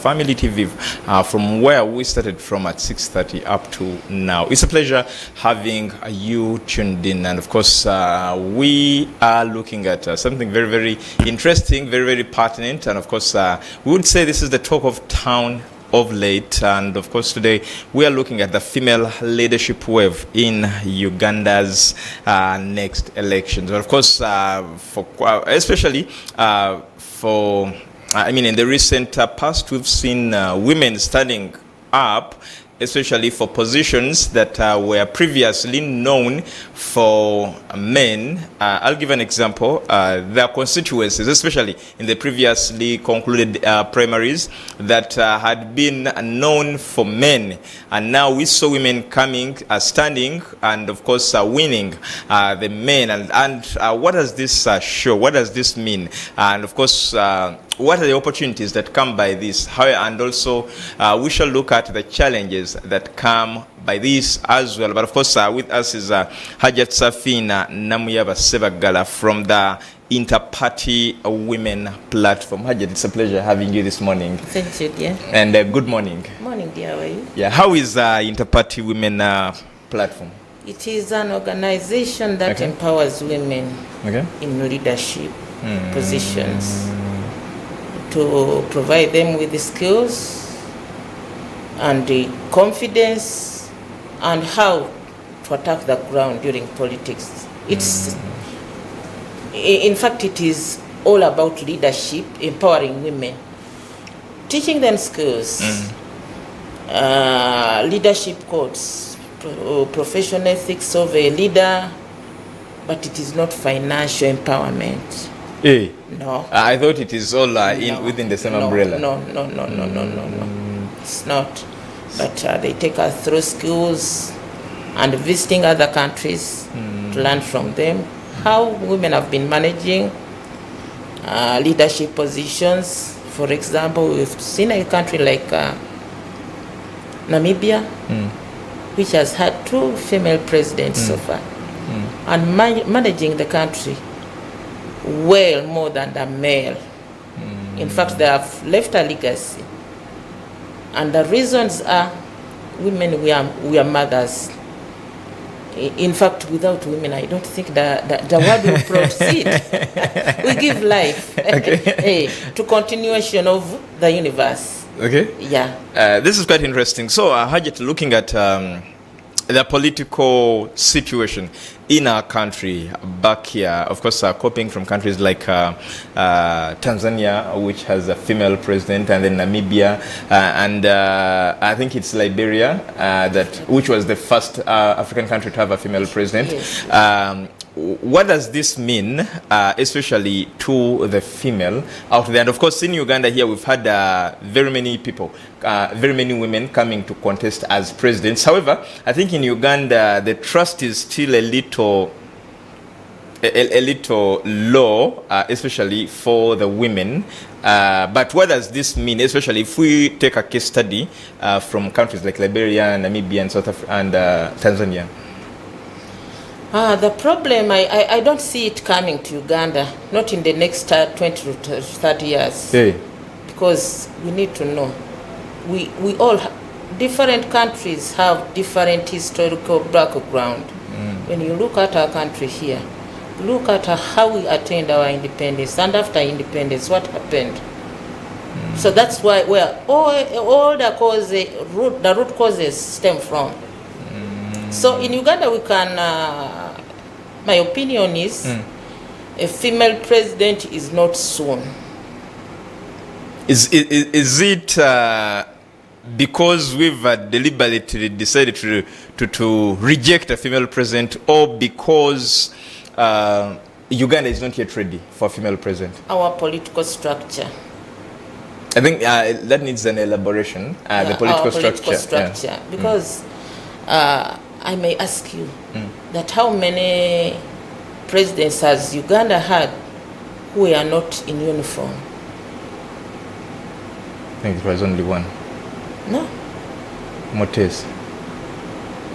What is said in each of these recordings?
Family TV from where we started from at 6:30 up to now. It's a pleasure having you tuned in, and of course we are looking at something very, very interesting, very, very pertinent, and of course we would say this is the talk of town of late. And of course today we are looking at the female leadership wave in Uganda's next elections. And of course especially for in the recent past, we've seen women standing up, especially for positions that were previously known for men. I'll give an example. Their constituencies, especially in the previously concluded primaries, that had been known for men. And now we saw women coming, standing, and of course winning the men. And what does this show? What does this mean? And of course, what are the opportunities that come by this? How, and also we shall look at the challenges that come by this as well. But of course with us is Hahati Safinah Namuyaba Ssebagala from the Inter-Party Women Platform. Hahati, it's a pleasure having you this morning. Thank you, dear. And good morning. Morning, dear. How are you? Yeah, how is Inter-Party Women Platform? It is an organization that empowers women in leadership positions, to provide them with the skills and the confidence and how to attack the ground during politics. It's, in fact, it is all about leadership, empowering women, teaching them skills, leadership codes, professional ethics of a leader, but it is not financial empowerment. Hey. No. I thought it is all within the same umbrella. No. It's not. But they take us through schools and visiting other countries to learn from them how women have been managing leadership positions. For example, we've seen a country like Namibia, which has had 2 female presidents so far, and managing the country well more than the male. In fact, they have left a legacy. And the reasons are women, we are mothers. In fact, without women, I don't think the world will proceed. We give life to continuation of the universe. Yeah. This is quite interesting. So, Hahati, looking at the political situation in our country back here, of course copying from countries like Tanzania, which has a female president, and then Namibia, and I think it's Liberia, which was the first African country to have a female president. Yes. What does this mean, especially to the female out there? And of course, in Uganda here, we've had very many people, very many women coming to contest as presidents. However, I think in Uganda, the trust is still a little low, especially for the women. But what does this mean, especially if we take a case study from countries like Liberia, Namibia, and South Africa, and Tanzania? The problem, I don't see it coming to Uganda, not in the next 20 to 30 years. Hey. Because we need to know, we all, different countries have different historical background. When you look at our country here, look at how we attained our independence, and after independence, what happened. So that's where all the root causes stem from. So in Uganda, we can, my opinion is, a female president is not soon. Is it because we've deliberately decided to reject a female president, or because Uganda is not yet ready for a female president? Our political structure. I think that needs an elaboration, the political structure. Yeah. Because I may ask you that how many presidents has Uganda had who are not in uniform? I think it was only one. No.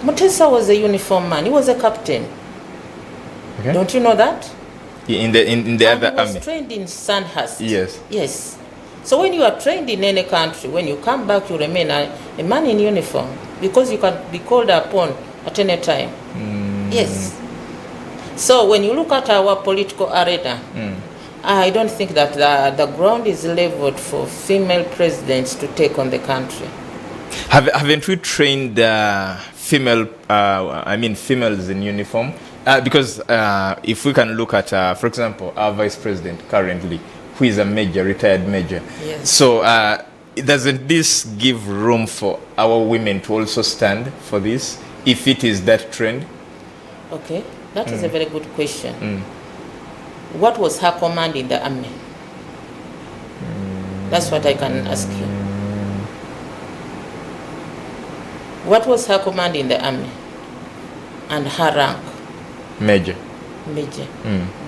Mutesa was a uniform man. He was a captain. Okay. Don't you know that? In the other army. He was trained in Sandhurst. Yes. Yes. So when you are trained in any country, when you come back, you remain a man in uniform because you can be called upon at any time. Yes. So when you look at our political arena, I don't think that the ground is leveled for female presidents to take on the country. Haven't we trained females in uniform? Because if we can look at, for example, our vice president currently, who is a major, retired major. Yes. So doesn't this give room for our women to also stand for this, if it is that trend? Okay, that is a very good question. What was her command in the army? That's what I can ask you. What was her command in the army? And her rank? Major. Major.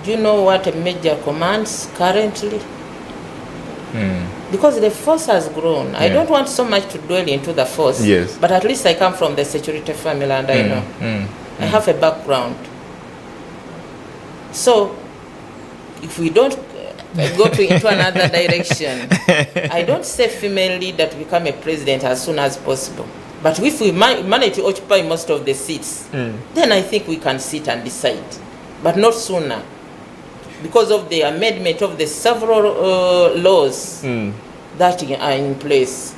Do you know what a major commands currently? Because the force has grown. I don't want so much to dwell into the force. Yes. But at least I come from the security family and I know. I have a background. So, if we don't go into another direction, I don't say female leader to become a president as soon as possible. But if we manage to occupy most of the seats, then I think we can sit and decide. But not sooner. Because of the amendment of the several laws that are in place.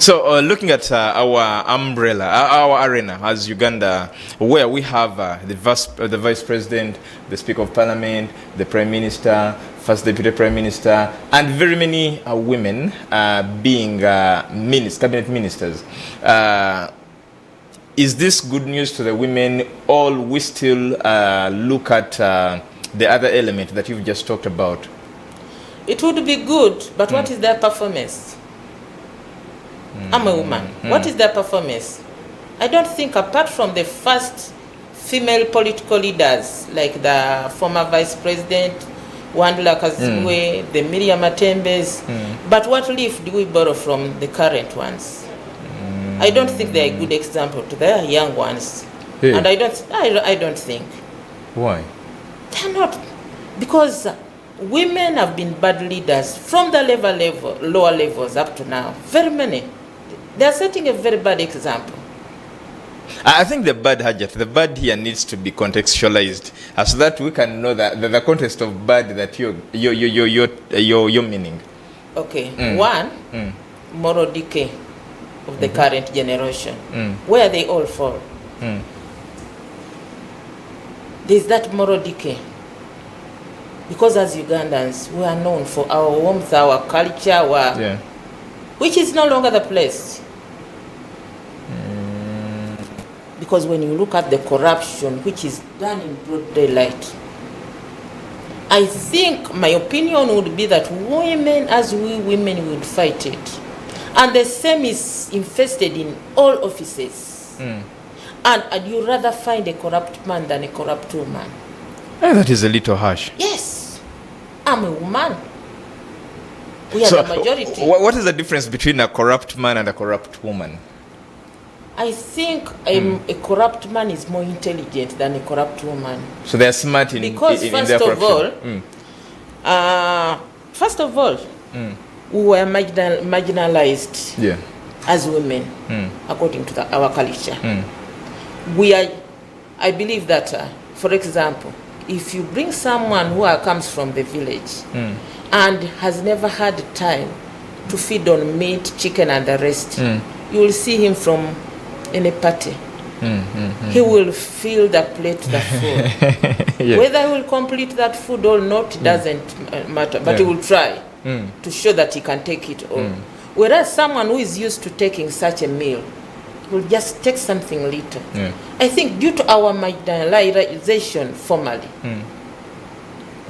So looking at our umbrella, our arena as Uganda, where we have the vice president, the speaker of parliament, the prime minister, first deputy prime minister, and very many women being cabinet ministers. Is this good news to the women, or we still look at the other element that you've just talked about? It would be good, but what is their performance? I'm a woman. What is their performance? I don't think, apart from the first female political leaders, like the former vice president, Wandula Kazimwe, the Miriam Matembes, but what leaf do we borrow from the current ones? I don't think they are a good example to the young ones. Hey. And I don't think. Why? They're not. Because women have been bad leaders from the lower levels up to now. Very many. They are setting a very bad example. I think the bad here needs to be contextualized, so that we can know that the context of bad that you're meaning. Okay. One, moral decay of the current generation, where they all fall. There's that moral decay. Because as Ugandans, we are known for our warmth, our culture, which is no longer the place. Because when you look at the corruption which is done in broad daylight, I think my opinion would be that women, as we women, would fight it. And the same is infested in all offices. And you rather find a corrupt man than a corrupt woman. That is a little harsh. Yes. I'm a woman. We are the majority. What is the difference between a corrupt man and a corrupt woman? I think a corrupt man is more intelligent than a corrupt woman. So they are smart in their corruption. First of all, we were marginalized as women, according to our culture. I believe that, for example, if you bring someone who comes from the village and has never had time to feed on meat, chicken, and the rest, you will see him from any party. He will fill the plate, the food. Whether he will complete that food or not, it doesn't matter, but he will try to show that he can take it all. Whereas someone who is used to taking such a meal will just take something little. I think due to our marginalization formally,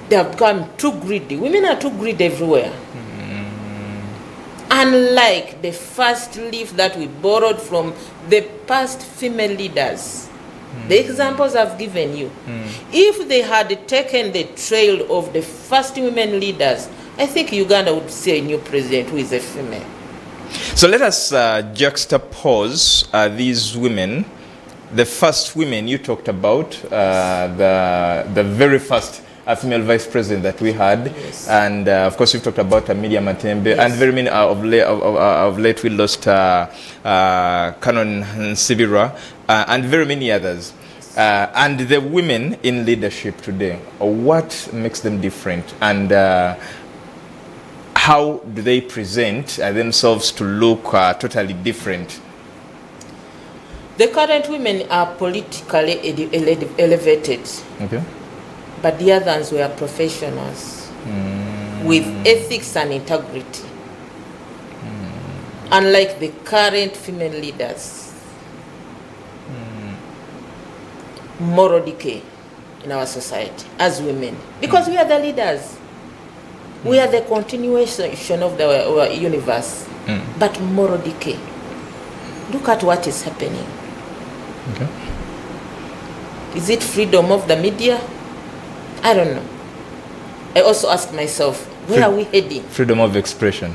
they have become too greedy. Women are too greedy everywhere. Unlike the first leaf that we borrowed from the past female leaders, the examples I've given you, if they had taken the trail of the first women leaders, I think Uganda would see a new president who is a female. So let us juxtapose these women. The first women you talked about, the very first female vice president that we had. Yes. And of course, we've talked about Media Matembe, Yes. and very many of late we lost Canon Sibira, and very many others. And the women in leadership today, what makes them different? And how do they present themselves to look totally different? The current women are politically elevated, Okay. but the others were professionals with ethics and integrity. Unlike the current female leaders, moral decay in our society as women, because we are the leaders. We are the continuation of our universe, but moral decay. Look at what is happening. Okay. Is it freedom of the media? I don't know. I also ask myself, where are we heading? Freedom of expression.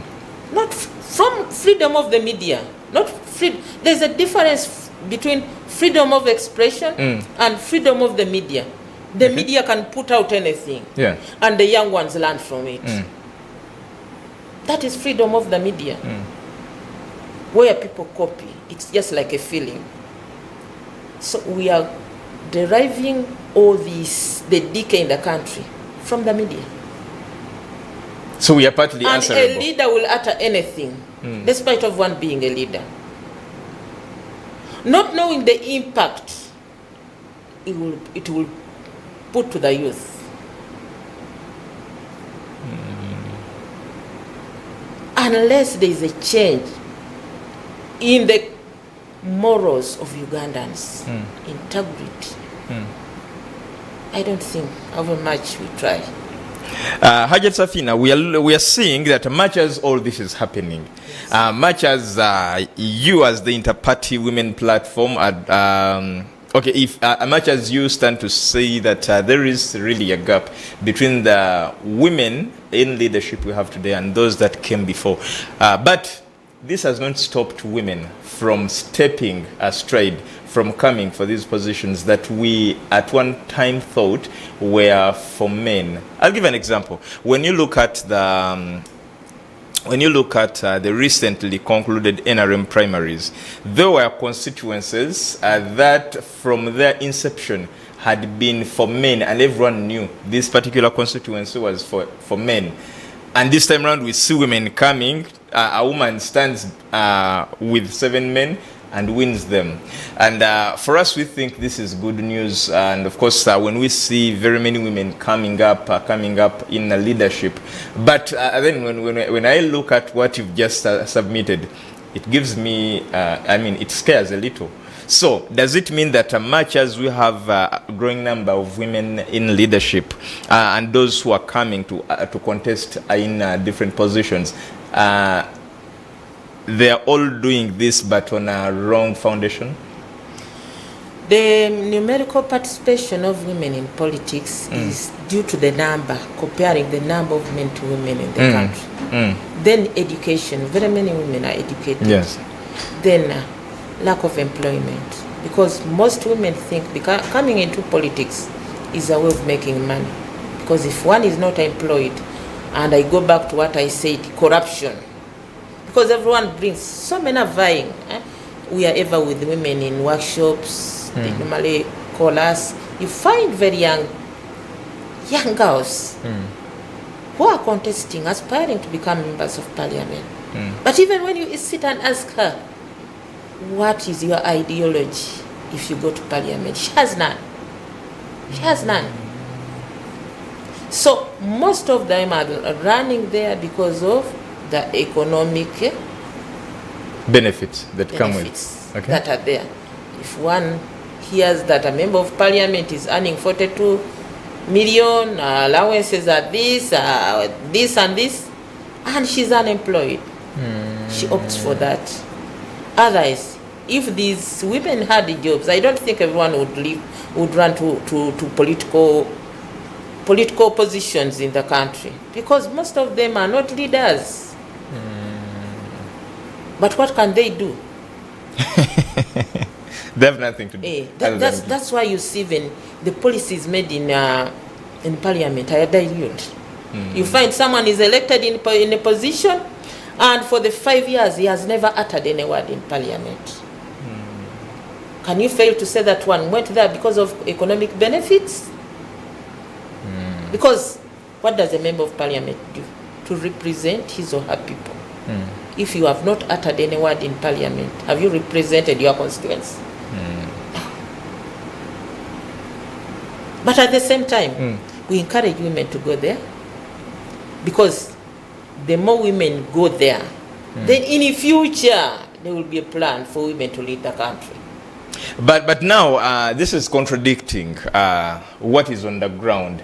Not from freedom of the media. Not free. There's a difference between freedom of expression and freedom of the media. The media can put out anything, and the young ones learn from it. That is freedom of the media, where people copy. It's just like a feeling. So we are deriving all this, the decay in the country, from the media. So we are partly and answerable. A leader will utter anything, despite of one being a leader, not knowing the impact it will put to the youth. Unless there is a change in the morals of Ugandans, integrity, I don't think however much we try. Hahati Safinah, we are seeing that much as all this is happening, much as you as the Interparty Women Platform are, if much as you stand to say that there is really a gap between the women in leadership we have today and those that came before, but this has not stopped women from stepping astride, from coming for these positions that we at one time thought were for men. I'll give an example. When you look at the recently concluded NRM primaries, there were constituencies that from their inception had been for men, and everyone knew this particular constituency was for men. And this time around, we see women coming. A woman stands with 7 men and wins them. And for us, we think this is good news. And of course, when we see very many women coming up in leadership, but then when I look at what you've just submitted, it gives me, it scares a little. So does it mean that much as we have a growing number of women in leadership and those who are coming to contest in different positions, they are all doing this but on a wrong foundation? The numerical participation of women in politics is due to the number, comparing the number of men to women in the country. Then education, very many women are educated. Yes. Then lack of employment, because most women think coming into politics is a way of making money. Because if one is not employed, and I go back to what I said, corruption, because everyone brings, so many are vying. We are ever with women in workshops. They normally call us. You find very young girls who are contesting, aspiring to become members of parliament. But even when you sit and ask her, what is your ideology if you go to parliament? She has none. She has none. So most of them are running there because of the economic benefits that come with that are there. If one hears that a member of parliament is earning 42 million, allowances are this and this, and she's unemployed, she opts for that. Otherwise, if these women had the jobs, I don't think everyone would run to political positions in the country, because most of them are not leaders. But what can they do? They have nothing to do. That's why you see even the policies made in in parliament are dilute. You find someone is elected in a position, and for the 5 years he has never uttered any word in parliament. Can you fail to say that one went there because of economic benefits? Because what does a member of parliament do? To represent his or her people. If you have not uttered any word in parliament, have you represented your constituents? But at the same time, we encourage women to go there, because the more women go there, then in the future there will be a plan for women to lead the country. But now this is contradicting what is on the ground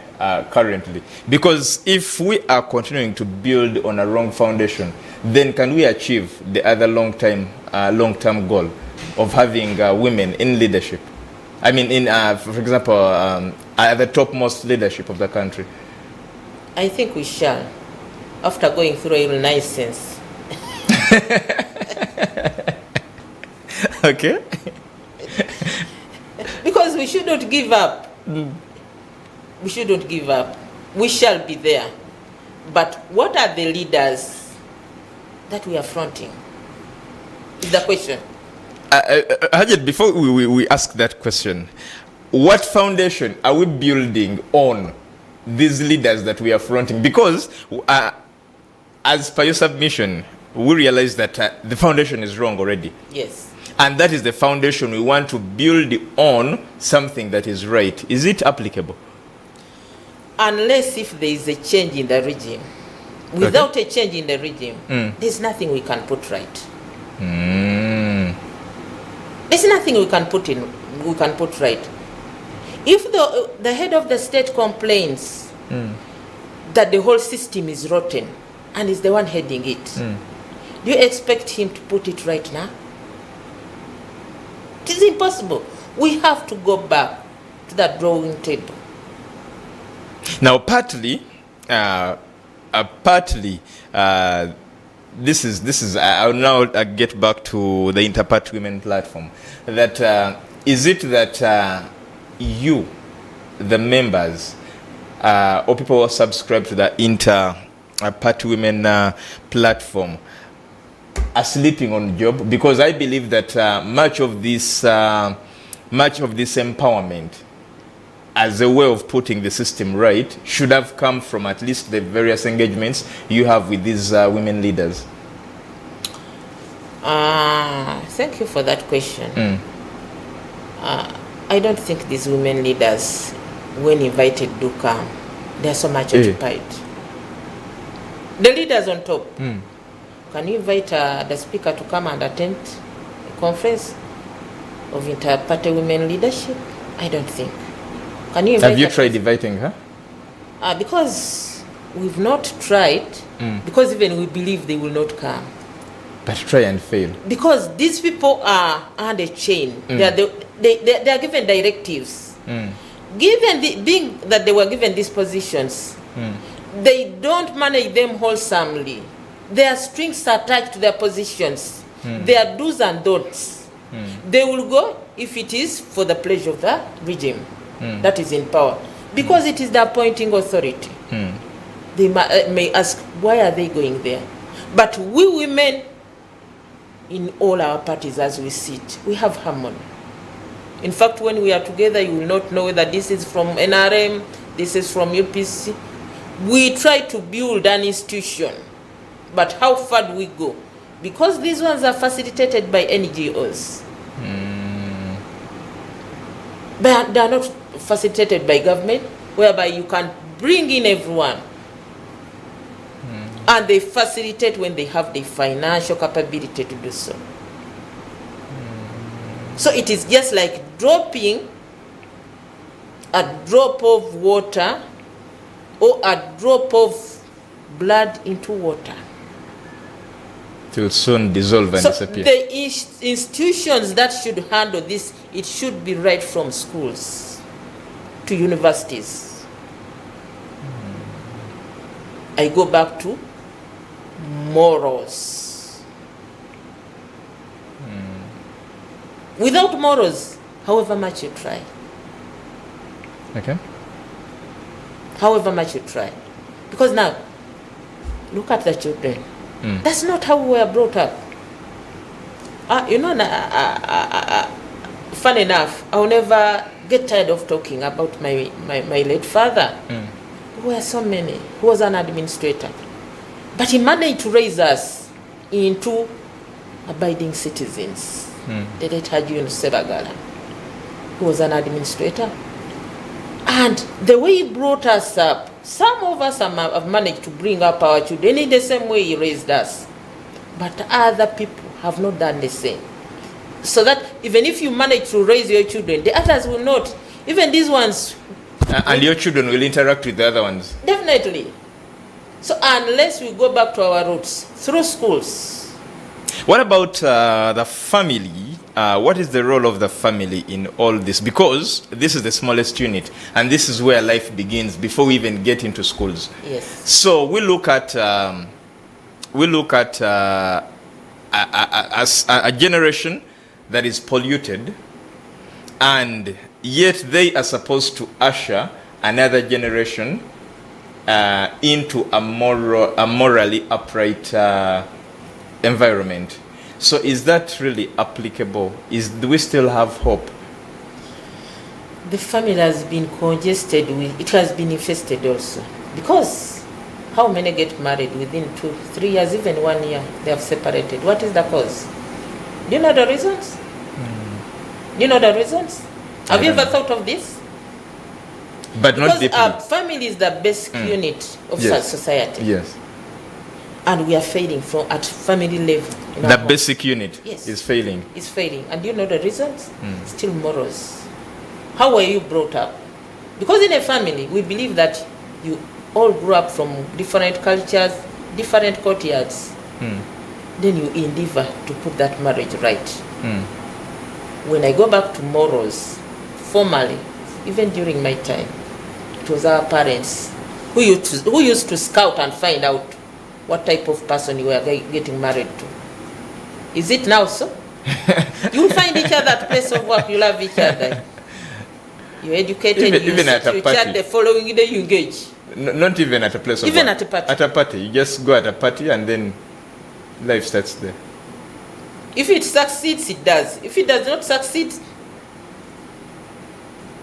currently, because if we are continuing to build on a wrong foundation, then can we achieve the other long-term goal of having women in leadership? I mean, in for example, at the topmost leadership of the country. I think we shall, after going through a renaissance. Okay. Because we should not give up. We shouldn't give up. We shall be there. But what are the leaders that we are fronting? Is the question. Hajat, before we ask that question, what foundation are we building on these leaders that we are fronting? Because as per your submission, we realize that the foundation is wrong already. Yes. And that is the foundation we want to build on something that is right. Is it applicable? Unless if there is a change in the regime. Without a change in the regime, there's nothing we can put right. There's nothing we can put right. If the head of the state complains that the whole system is rotten and is the one heading it, do you expect him to put it right now? It is impossible. We have to go back to that drawing table. Now, partly, this is. I'll now get back to the Interparty Women platform. That is it that you, the members, or people who subscribe to the Interparty Women platform, are sleeping on the job? Because I believe that much of this empowerment, as a way of putting the system right, should have come from at least the various engagements you have with these women leaders. Thank you for that question. I don't think these women leaders, when invited, do come. They are so much occupied. The leaders on top. Can you invite the speaker to come and attend a conference of Interparty Women leadership? I don't think. Can you invite? Have you tried inviting her? Because we've not tried, because even we believe they will not come. But try and fail. Because these people are under chain. They are given directives. Being that they were given these positions, they don't manage them wholesomely. Their strings are attached to their positions. Their do's and don'ts. They will go if it is for the pleasure of the regime that is in power. Because it is the appointing authority. They may ask, why are they going there? But we women, in all our parties as we sit, we have harmony. In fact, when we are together, you will not know whether this is from NRM, this is from UPC. We try to build an institution. But how far do we go? Because these ones are facilitated by NGOs. But they are not facilitated by government, whereby you can bring in everyone. And they facilitate when they have the financial capability to do so. So it is just like dropping a drop of water or a drop of blood into water. It will soon dissolve and disappear. The institutions that should handle this, it should be right from schools to universities. I go back to morals. Without morals, however much you try. Okay. however much you try. Because now, look at the children. That's not how we were brought up. Funny enough, I'll never get tired of talking about my late father. There were so many. He was an administrator. But he managed to raise us into abiding citizens. The late Hahati Ssebagala, who was an administrator. And the way he brought us up, some of us have managed to bring up our children in the same way he raised us. But other people have not done the same. So that even if you manage to raise your children, the others will not. Even these ones. And your children will interact with the other ones? Definitely. So unless we go back to our roots, through schools. What about the family? What is the role of the family in all this? Because this is the smallest unit, and this is where life begins before we even get into schools. Yes. So we look at a generation that is polluted, and yet they are supposed to usher another generation into a morally upright environment. So is that really applicable? Do we still have hope? The family has been congested with, it has been infested also. Because how many get married within 2, 3 years, even 1 year, they have separated? What is the cause? Do you know the reasons? Do you know the reasons? Have you ever thought of this? But not deeply. Because family is the basic unit of society. Yes. And we are failing at family level. The basic unit is failing. It's failing. And do you know the reasons? Still morals. How were you brought up? Because in a family, we believe that you all grew up from different cultures, different courtyards. Then you endeavor to put that marriage right. When I go back to morals, formally, even during my time, it was our parents who used to scout and find out what type of person you were getting married to. Is it now so? You'll find each other at place of work, you love each other. You're educated, even at a party. Chat, the following day you engage. Not even at a place of work. Even at a party. At a party. You just go at a party and then life starts there. If it succeeds, it does. If it does not succeed,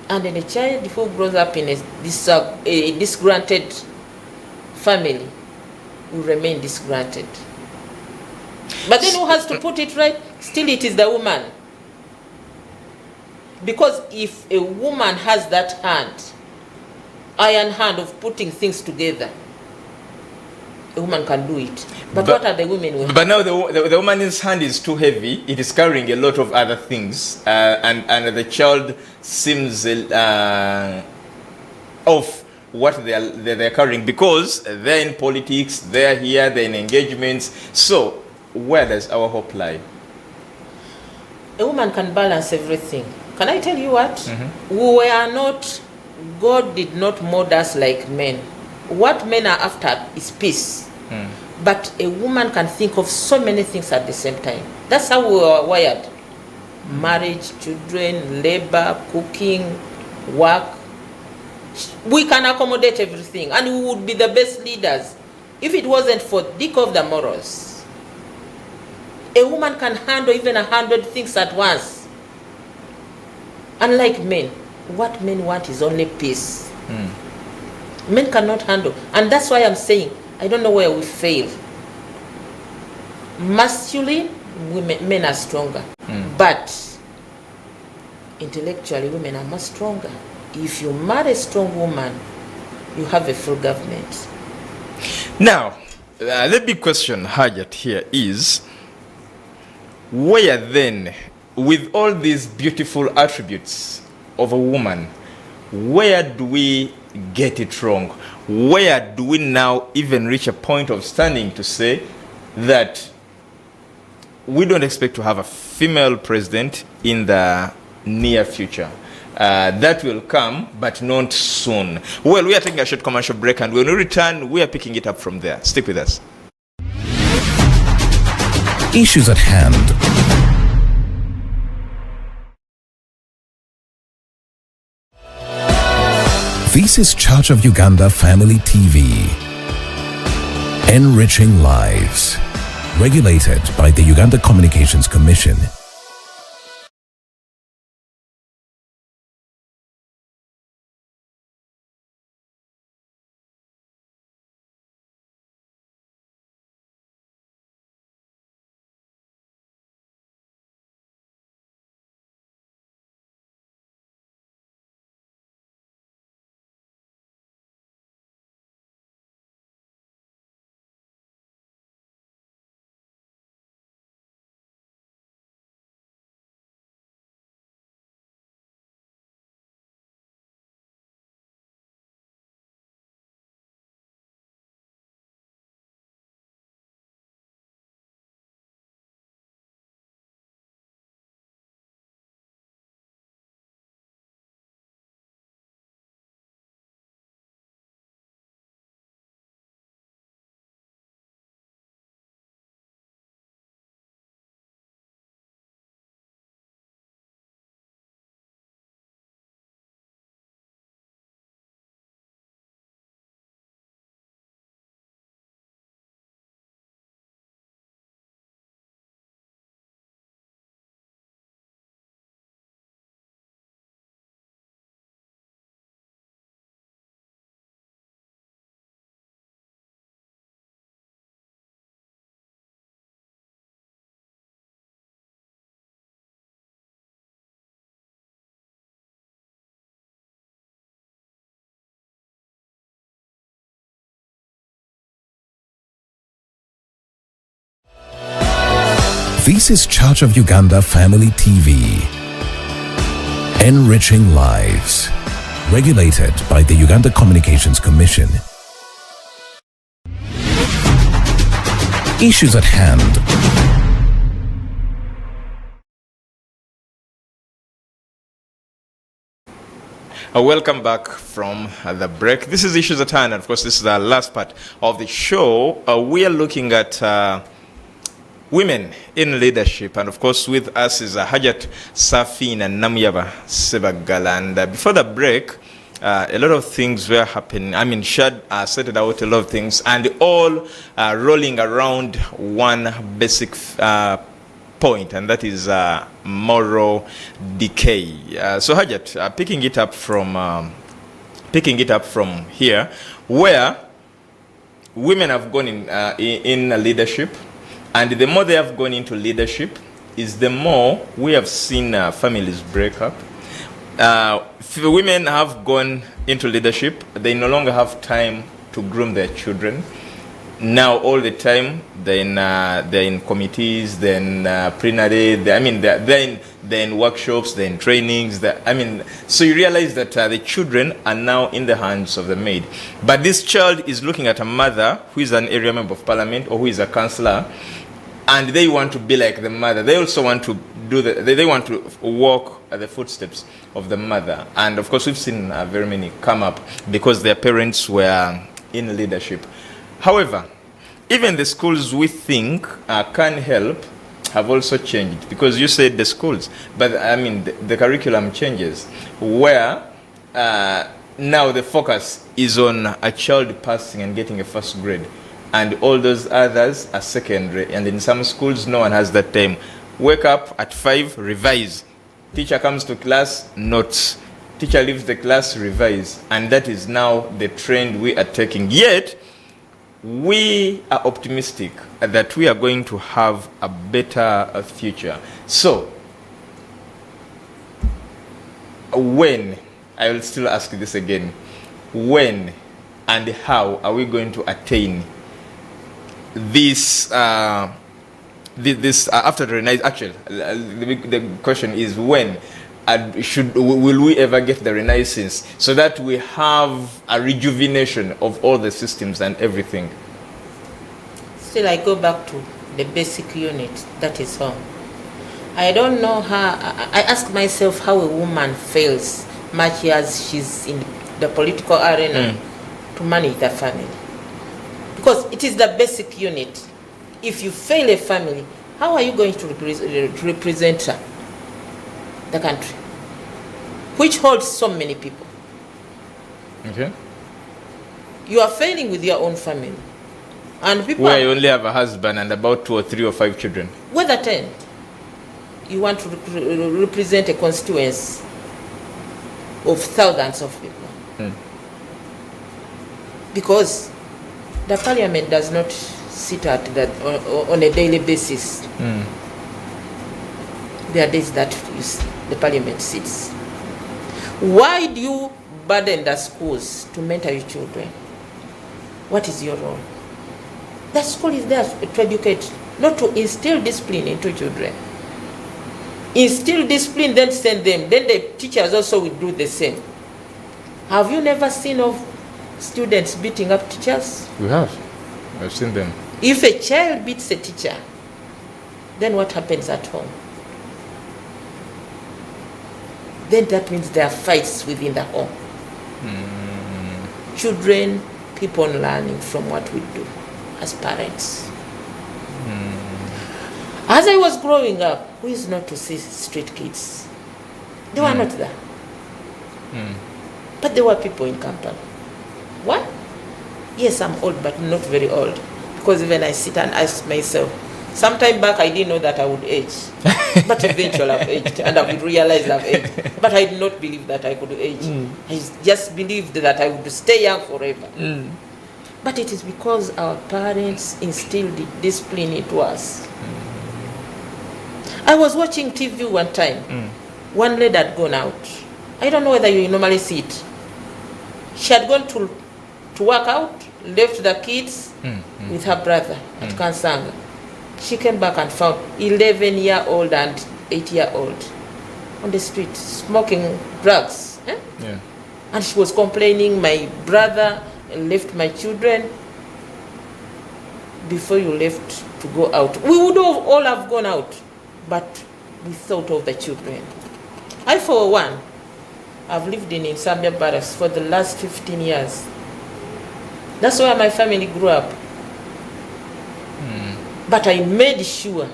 and then a child who grows up in a disgruntled family will remain disgruntled. But then who has to put it right? Still it is the woman. Because if a woman has that iron hand of putting things together, a woman can do it. But what are the women with? But now the woman's hand is too heavy. It is carrying a lot of other things. And the child seems off what they're carrying, because they're in politics, they're here, they're in engagements. So where does our hope lie? A woman can balance everything. Can I tell you what? We were not, God did not mold us like men. What men are after is peace. But a woman can think of so many things at the same time. That's how we are wired. Marriage, children, labor, cooking, work. We can accommodate everything, and we would be the best leaders if it wasn't for dick of the morals. A woman can handle even 100 things at once. Unlike men, what men want is only peace. Men cannot handle. And that's why I'm saying, I don't know where we fail. Masculine, men are stronger. But intellectually, women are much stronger. If you marry a strong woman, you have a full government. Now, the big question, Hajat, here is, where then, with all these beautiful attributes of a woman, where do we get it wrong? Where do we now even reach a point of standing to say that we don't expect to have a female president in the near future? That will come, but not soon. Well, we are taking a short commercial break, and when we return, we are picking it up from there. Stick with us. Issues at hand. This is Church of Uganda Family TV. Enriching lives. Regulated by the Uganda Communications Commission. This is Church of Uganda Family TV. Enriching lives. Regulated by the Uganda Communications Commission. Issues at hand. Welcome back from the break. This is Issues at Hand, and of course this is the last part of the show. We are looking at women in leadership, and of course with us is Hahati Safinah Namuyaba Ssebagala. And before the break, a lot of things were happening. I mean, Shad started out a lot of things, and all rolling around one basic point, and that is moral decay. So Hahati, picking it up from here, where women have gone in leadership. And the more they have gone into leadership, is the more we have seen families break up. Women have gone into leadership. They no longer have time to groom their children. Now all the time they're in committees, they're in plenary, they're in workshops, they're in trainings. So you realize that the children are now in the hands of the maid. But this child is looking at a mother who is an area member of parliament or who is a councillor, and they want to be like the mother. They also want to they want to walk at the footsteps of the mother. And of course, we've seen very many come up because their parents were in leadership. However, even the schools we think can help have also changed, because you said the schools, but I mean the curriculum changes, where now the focus is on a child passing and getting a first grade. And all those others are secondary. And in some schools, no one has that time. Wake up at 5, revise. Teacher comes to class, notes. Teacher leaves the class, revise. And that is now the trend we are taking. Yet, we are optimistic that we are going to have a better future. So, when, I will still ask this again, when and how are we going to attain this after the Renaissance? Actually, the question is when will we ever get the Renaissance, so that we have a rejuvenation of all the systems and everything? Still, I go back to the basic unit, that is home. I don't know how. I ask myself how a woman fails, much as she's in the political arena, to manage the family. Because it is the basic unit. If you fail a family, how are you going to represent the country, which holds so many people? Okay. You are failing with your own family. And people where you only have a husband and about 2 or 3 or 5 children. Whether 10, you want to represent a constituency of thousands of people. Because the parliament does not sit at that on a daily basis. There are days that the parliament sits. Why do you burden the schools to mentor your children? What is your role? The school is there to educate, not to instill discipline into children. Instill discipline, then send them. Then the teachers also will do the same. Have you never seen of students beating up teachers? We have. I've seen them. If a child beats a teacher, then what happens at home? Then that means there are fights within the home. Children keep on learning from what we do as parents. As I was growing up, who is not to see street kids? They were not there. But there were people in Kampala. What? Yes, I'm old, but not very old. Because even I sit and ask myself, sometime back I didn't know that I would age. But eventually I've aged, and I would realize I've aged. But I did not believe that I could age. I just believed that I would stay young forever. But it is because our parents instilled discipline into us. I was watching TV one time. One lady had gone out. I don't know whether you normally see it. She had gone to work out, left the kids with her brother at Kansanga. She came back and found 11-year-old and 8-year-old on the street smoking drugs. Yeah. And she was complaining, my brother left my children before you left to go out. We would all have gone out, but we thought of the children. I, for one, I've lived in Zambia barracks for the last 15 years. That's where my family grew up. But I made sure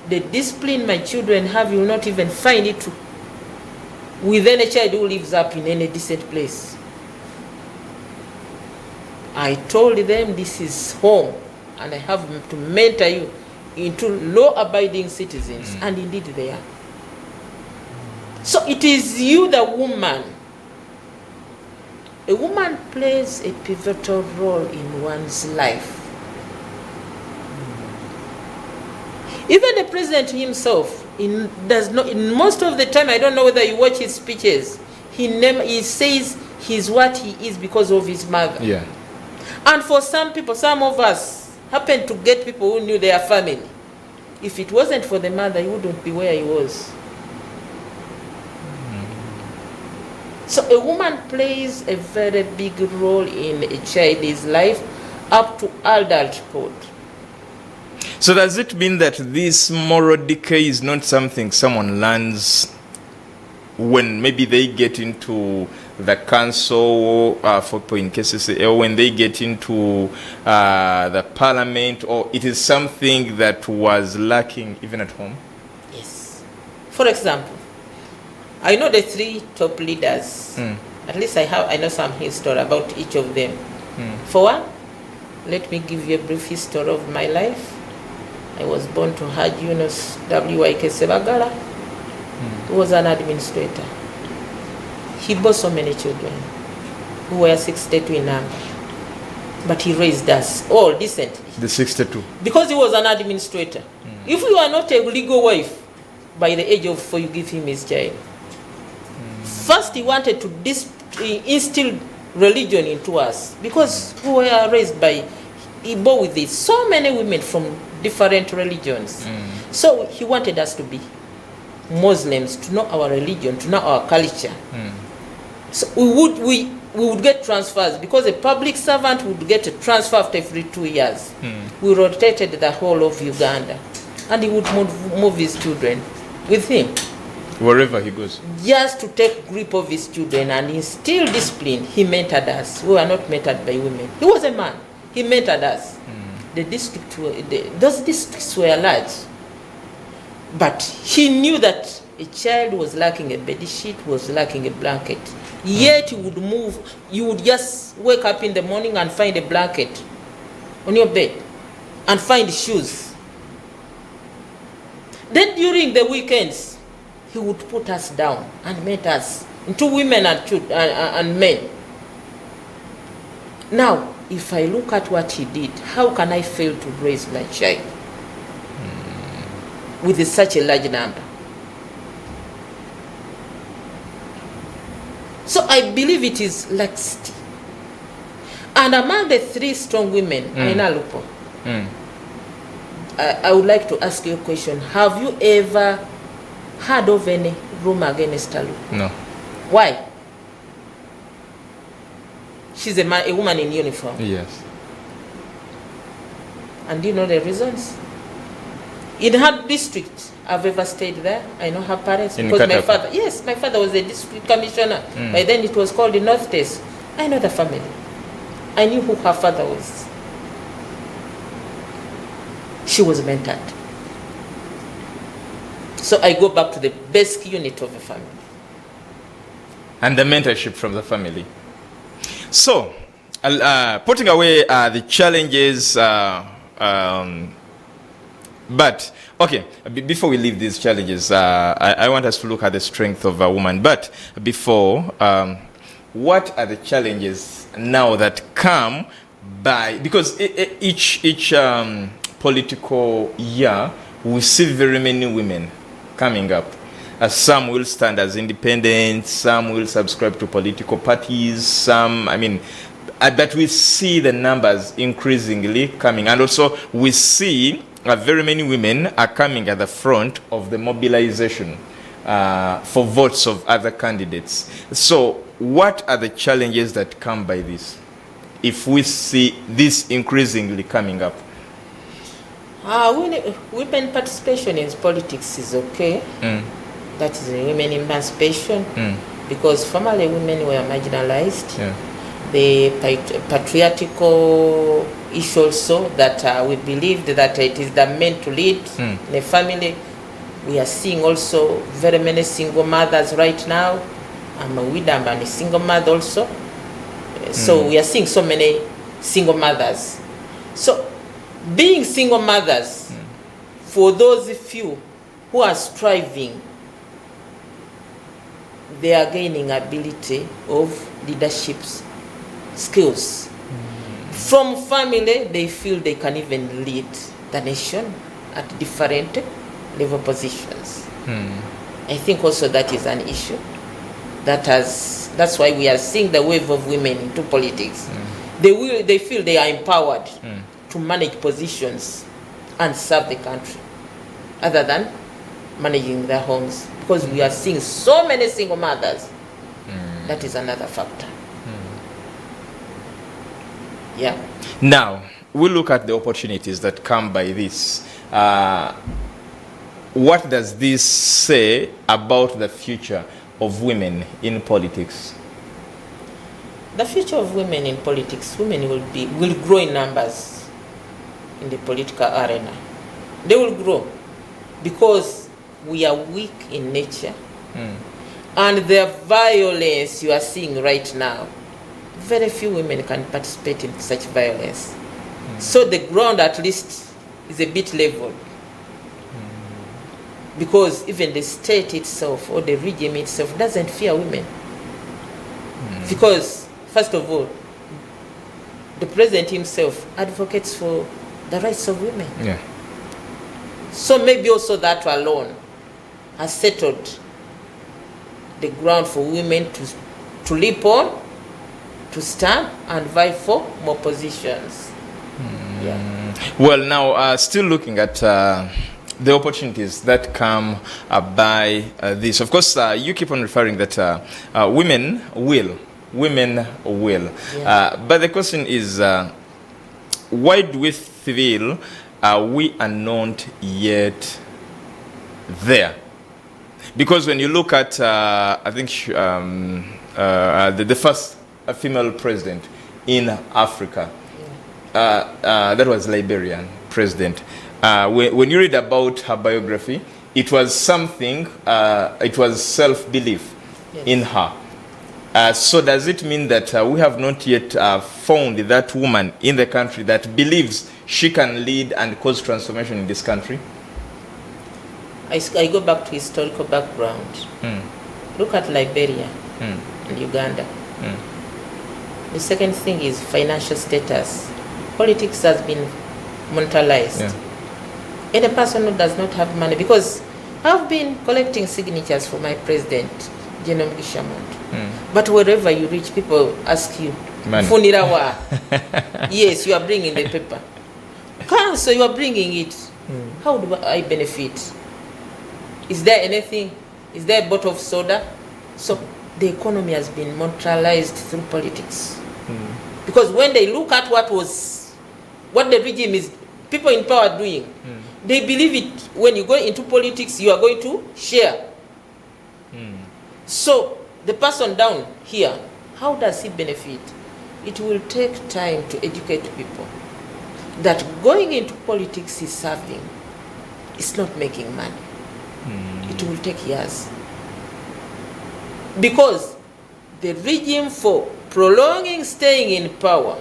the discipline my children have, you will not even find it with any child who lives up in any decent place. I told them this is home, and I have to mentor you into law-abiding citizens, and indeed they are. So it is you, the woman. A woman plays a pivotal role in one's life. Even the president himself, in most of the time, I don't know whether you watch his speeches, he says he's what he is because of his mother. Yeah. And for some people, some of us happen to get people who knew their family. If it wasn't for the mother, he wouldn't be where he was. So a woman plays a very big role in a child's life up to adulthood. So does it mean that this moral decay is not something someone learns when maybe they get into the council for in cases, or when they get into the parliament, or it is something that was lacking even at home? Yes. For example, I know the 3 top leaders. At least I know some history about each of them. For one, let me give you a brief history of my life. I was born to Hahati Ssebagala, who was an administrator. He bore so many children who were 62 in number. But he raised us all decently. The 62. Because he was an administrator. If you are not a legal wife, by the age of 4, you give him his child. First, he wanted to instill religion into us, because we were raised by, he bore with this, so many women from different religions. So he wanted us to be Muslims, to know our religion, to know our culture. So we would get transfers, because a public servant would get a transfer after every 2 years. We rotated the whole of Uganda, and he would move his children with him. Wherever he goes. Just to take grip of his children and instill discipline. He mentored us. We were not mentored by women. He was a man. He mentored us. Those districts were large. But he knew that a child was lacking a bed sheet, was lacking a blanket. Yet you would move, you would just wake up in the morning and find a blanket on your bed and find shoes. Then during the weekends, he would put us down and make us into women and men. Now, if I look at what he did, how can I fail to raise my child with such a large number? So I believe it is laxity. And among the 3 strong women, Aina Lupo, I would like to ask you a question. Have you ever heard of any rumor against her? No. Why? She's a woman in uniform. Yes. And do you know the reasons? In her district, I've ever stayed there. I know her parents. In because Katapa. my father was a district commissioner. By then it was called the North East. I know the family. I knew who her father was. She was mentored. So I go back to the basic unit of the family. And the mentorship from the family. So, putting away the challenges, but, okay, before we leave these challenges, I want us to look at the strength of a woman. But before, what are the challenges now that come by, because each political year, we see very many women coming up. Some will stand as independent, some will subscribe to political parties, some, that we see the numbers increasingly coming. And also we see very many women are coming at the front of the mobilization for votes of other candidates. So what are the challenges that come by this, if we see this increasingly coming up? Women participation in politics is okay. That is women emancipation, because formerly women were marginalized. Yeah. The patriarchal issue also, that we believed that it is the men to lead in the family. We are seeing also very many single mothers right now. I'm a widow, I'm a single mother also. So we are seeing so many single mothers. So being single mothers, for those few who are striving, they are gaining ability of leadership skills. From family, they feel they can even lead the nation at different level positions. I think also that is an issue. That's why we are seeing the wave of women into politics. They feel they are empowered to manage positions and serve the country, other than managing their homes, because we are seeing so many single mothers. That is another factor. Yeah. Now, we look at the opportunities that come by this. What does this say about the future of women in politics? The future of women in politics, women will grow in numbers in the political arena. They will grow because we are weak in nature. And the violence you are seeing right now, very few women can participate in such violence. So the ground at least is a bit leveled. Because even the state itself or the regime itself doesn't fear women. Because, first of all, the president himself advocates for the rights of women. Yeah. So maybe also that alone has settled the ground for women to leap on, to stand and vie for more positions. Yeah. Well, now, still looking at the opportunities that come by this. Of course, you keep on referring that women will. Yeah. But the question is, why do we feel we are not yet there? Because when you look at, I think, the first female president in Africa, that was Liberian president. When you read about her biography, it was something, it was self-belief in her. So does it mean that we have not yet found that woman in the country that believes she can lead and cause transformation in this country? I go back to historical background. Look at Liberia and Uganda. The second thing is financial status. Politics has been monetized. Any person who does not have money, because I've been collecting signatures for my president, General Gishamond. But wherever you reach, people ask you, Funirawa. Yes, you are bringing the paper. So you are bringing it. How do I benefit? Is there anything? Is there a bottle of soda? So the economy has been monetized through politics. Because when they look at what the regime is, people in power doing, they believe it. When you go into politics, you are going to share. So the person down here, how does he benefit? It will take time to educate people that going into politics is serving. It's not making money. It will take years. Because the regime for prolonging staying in power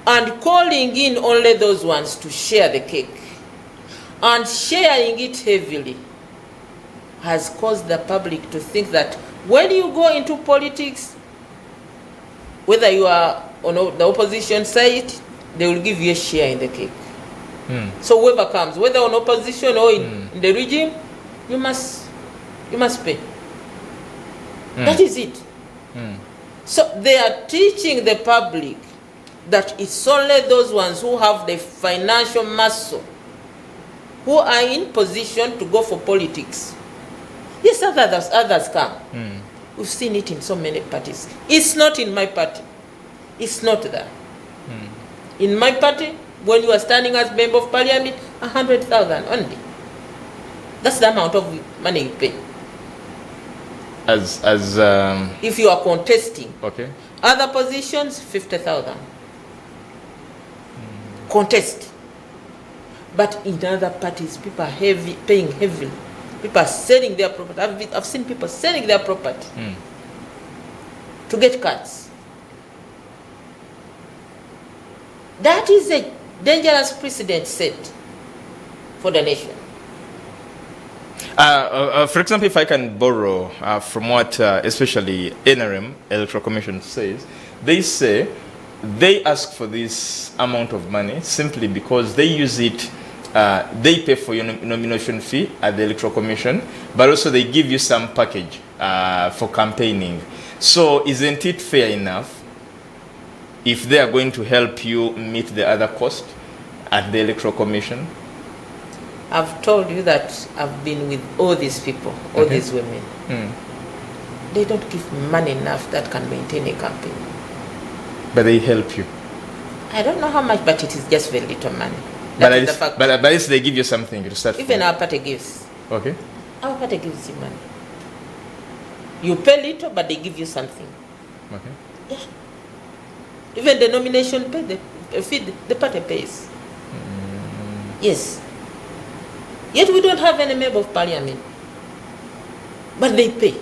and calling in only those ones to share the cake and sharing it heavily has caused the public to think that when you go into politics, whether you are on the opposition side, they will give you a share in the cake. So whoever comes, whether on opposition or in the regime, you must pay. That is it. So they are teaching the public that it's only those ones who have the financial muscle who are in position to go for politics. Yes, others come. We've seen it in so many parties. It's not in my party. It's not there. In my party, when you are standing as member of parliament, 100,000 only. That's the amount of money you pay. If you are contesting. Okay. Other positions, 50,000. Contest. But in other parties, people are paying heavily. People are selling their property. I've seen people selling their property to get cuts. That is a dangerous precedent set for the nation. For example, if I can borrow from what especially NRM, Electoral Commission, says, they say they ask for this amount of money simply because they use it, they pay for your nomination fee at the Electoral Commission, but also they give you some package for campaigning. So isn't it fair enough if they are going to help you meet the other cost at the Electoral Commission? I've told you that I've been with all these people, all these women. They don't give money enough that can maintain a campaign. But they help you. I don't know how much, but it is just very little money. But at least they give you something to start. Even our party gives. Okay. Our party gives you money. You pay little, but they give you something. Okay. Yeah. Even the nomination pay, the fee, the party pays. Yes. Yet we don't have any member of parliament. But they pay.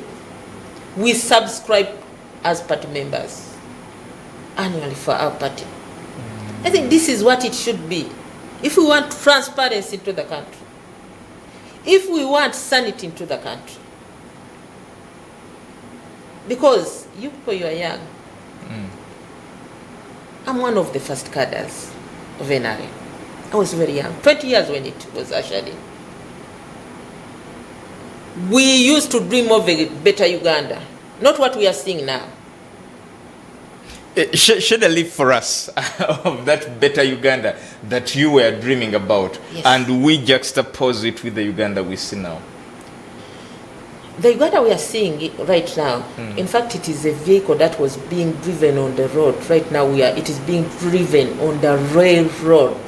We subscribe as party members annually for our party. I think this is what it should be. If we want transparency into the country, if we want sanity into the country, because you people, you are young. I'm one of the first cadres of NRM. I was very young, 20 years when it was ushered in. We used to dream of a better Uganda, not what we are seeing now. Shed a leaf for us of that better Uganda that you were dreaming about, yes. And we juxtapose it with the Uganda we see now. The Uganda we are seeing right now, in fact, it is a vehicle that was being driven on the road. Right now, it is being driven on the railroad.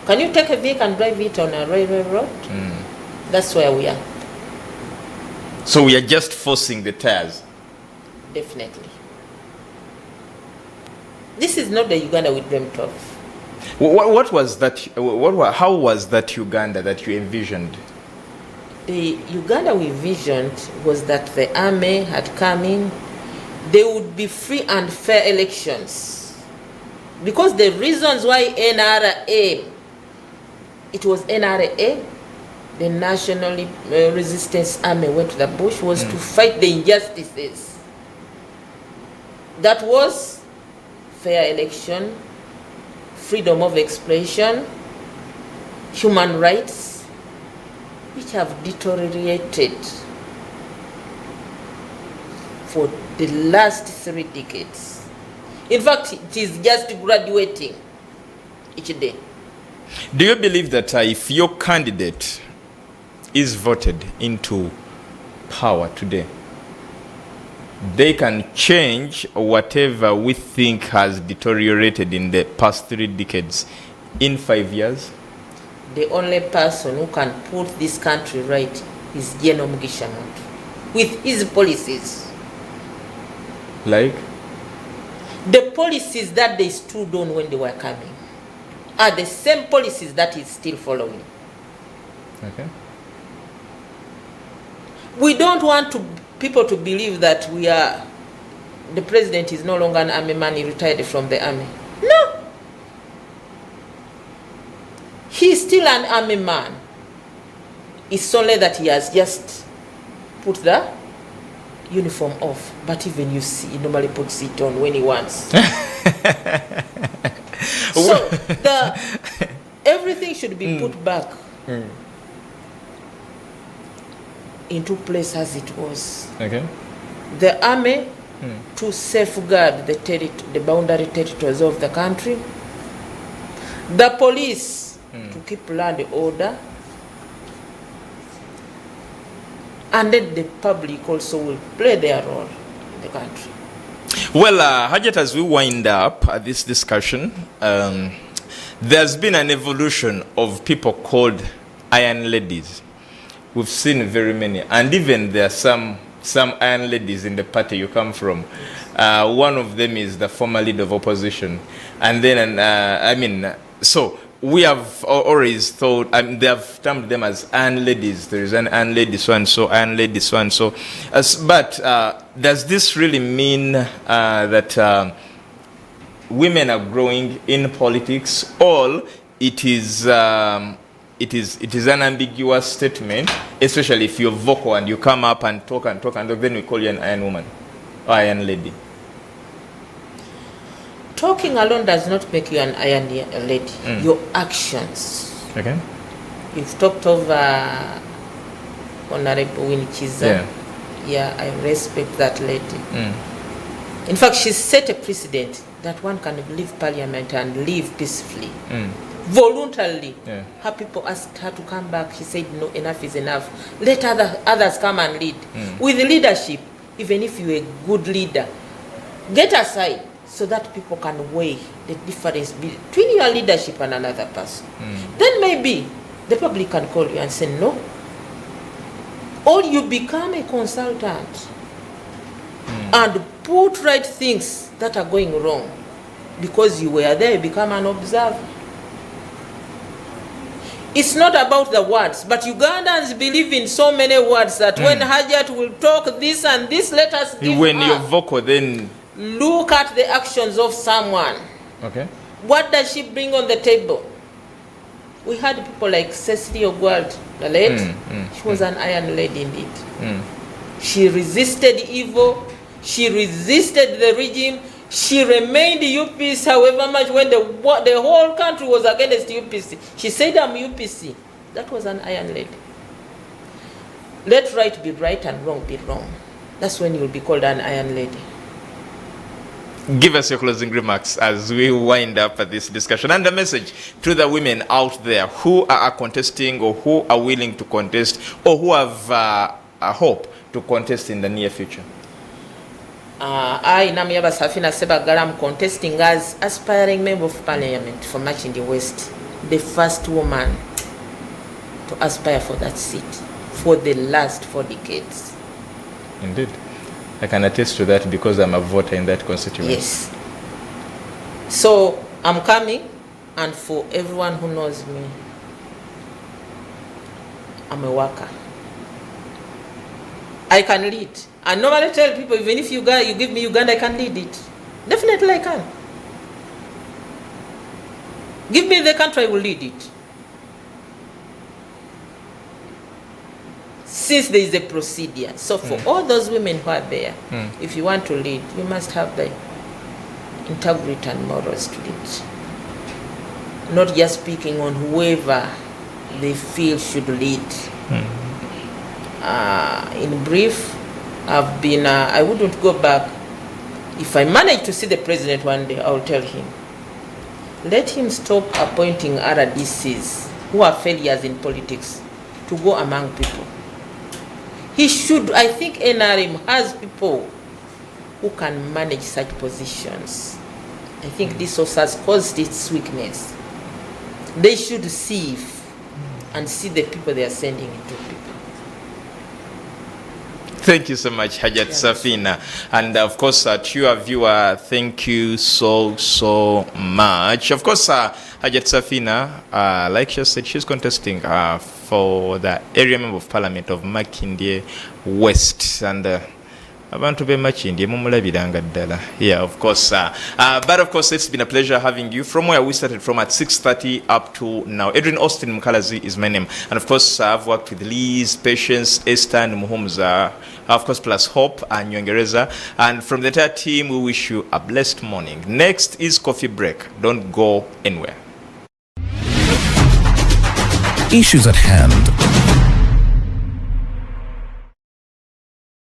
Can you take a vehicle and drive it on a railroad? That's where we are. So we are just forcing the tires. Definitely. This is not the Uganda we dreamt of. What was that? How was that Uganda that you envisioned? the Uganda we visioned was that the army had come in, there would be free and fair elections. Because the reasons why NRA, it was NRA, the National Resistance Army went to the bush, was to fight the injustices. That was fair election, freedom of expression, human rights, which have deteriorated for the last 3 decades. In fact, it is just graduating each day. Do you believe that if your candidate is voted into power today, they can change whatever we think has deteriorated in the past 3 decades in 5 years? The only person who can put this country right is General Mugisha Muntu, with his policies. Like? The policies that they stood on when they were coming are the same policies that he's still following. Okay. We don't want people to believe that the president is no longer an army man, he retired from the army. No. He's still an army man. It's only that he has just put the uniform off. But even you see, he normally puts it on when he wants. So everything should be put back into place as it was. Okay. The army to safeguard the boundary territories of the country. The police to keep law and order. And then the public also will play their role in the country. Well, Hajat, as we wind up this discussion, there's been an evolution of people called iron ladies. We've seen very many, and even there are some iron ladies in the party you come from. One of them is the former leader of opposition, and then so we have always thought they have termed them as iron ladies. There is an iron lady so and so, iron lady so and so. But does this really mean that women are growing in politics, or it is an ambiguous statement, especially if you're vocal and you come up and talk, then we call you an iron woman or iron lady? Talking alone does not make you an iron lady. Your actions. Okay. You've talked over Honorable Winnie-Kiza. Yeah, I respect that lady. In fact, she set a precedent that one can leave parliament and live peacefully. Voluntarily. Her people asked her to come back. She said, no, enough is enough. Let others come and lead. With leadership, even if you're a good leader, get aside so that people can weigh the difference between your leadership and another person. Then maybe the public can call you and say no. Or you become a consultant and put right things that are going wrong. Because you were there, you become an observer. It's not about the words, but Ugandans believe in so many words that when Hajat will talk this and this, let us give when her. you're vocal, then Look at the actions of someone. okay. What does she bring on the table? We had people like Cecily Ogwald, the late. She was an iron lady indeed. She resisted evil. She resisted the regime. She remained UPC, however much when the whole country was against UPC. She said, I'm UPC. That was an iron lady. Let right be right and wrong be wrong. That's when you'll be called an iron lady. Give us your closing remarks as we wind up this discussion, and a message to the women out there who are contesting or who are willing to contest or who have a hope to contest in the near future. I, Namuyaba Safinah Ssebagala, am contesting as aspiring member of parliament for Machindi West, the first woman to aspire for that seat for the last 4 decades. Indeed. I can attest to that because I'm a voter in that constituency. Yes. So I'm coming, and for everyone who knows me, I'm a worker. I can lead. I normally tell people, even if you give me Uganda, I can lead it. Definitely I can. Give me the country, I will lead it. Since there is a procedure. So for all those women who are there, if you want to lead, you must have the integrity and morals to lead. Not just speaking on whoever they feel should lead. In brief, I've been, I wouldn't go back. If I manage to see the president one day, I'll tell him, let him stop appointing RDCs who are failures in politics to go among people. He should, I think NRM has people who can manage such positions. I think this also has caused its weakness. They should sieve and see the people they are sending into people. Thank you so much, Hahati Safinah. And of course, to your viewer, thank you so much. Of course, Hahati Safinah, like she said, she's contesting for the area member of parliament of Makindye West. And abantu be Makindye mumulabiranga ddala. Yeah, of course. But of course, it's been a pleasure having you from where we started from at 6:30 up to now. Edrine Mukalazi is my name. And of course, I've worked with Liz, Patience, Esther, and Muhumza. Of course, plus Hope and Nyongereza. And from the entire team, we wish you a blessed morning. Next is coffee break. Don't go anywhere. Issues at hand